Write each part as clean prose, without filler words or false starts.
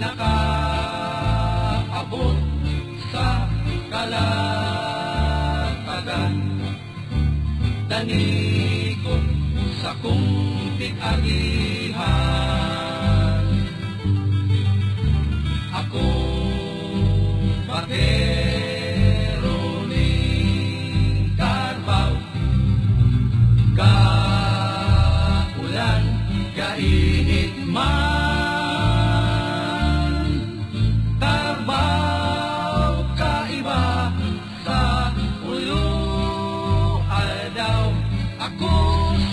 nakaabot sa kalatagan. Tanikot sa kumpit arihan. Ako bakero ni Carabao, kaulan, kainit man. Carabao kaiba sa ulo daw. Ako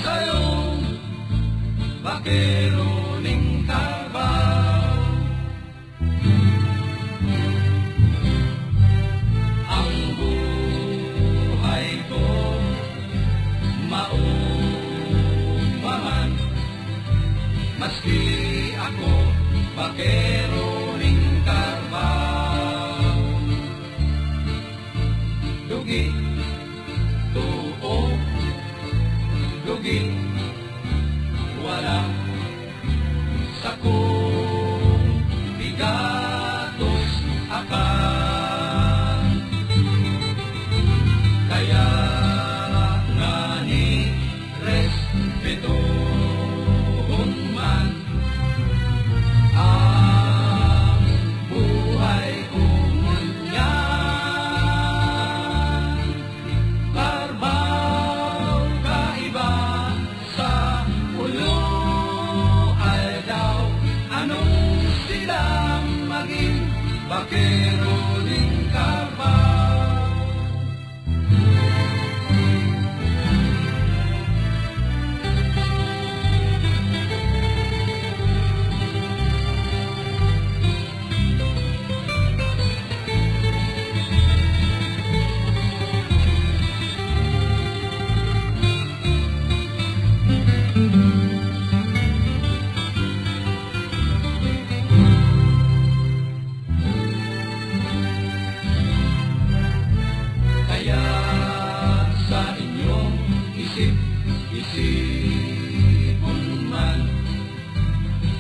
sa'yo, bakero ning Carabao. Ang buhay ko maumaman, maski ako bakero ning Carabao. Dugi, tuo, dugi, wala sa kong bigatos akan. Kaya nga ni respetuhon man ang buhay kong ngunyan. Carabao kaiba sa ulo daw. Anong silang maging bakero ning Carabao? Kaya sa inyong isip-isipon man,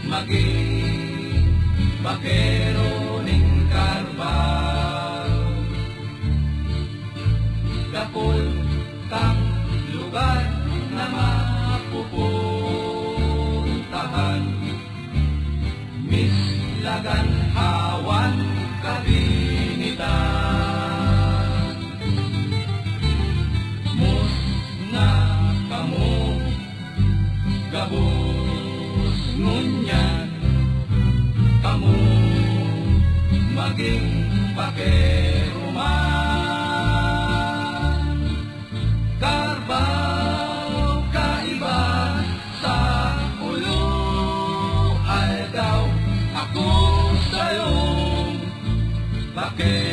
maging bakero ning Carabao. Dakol kang lugar na mapupuntahan, mislagan, hawan, kabinitan. Mus na kamo gabos ngunyan, kamo maging bakero man. Carabao kaiba sa ulo daw. Ako sa'yo bakero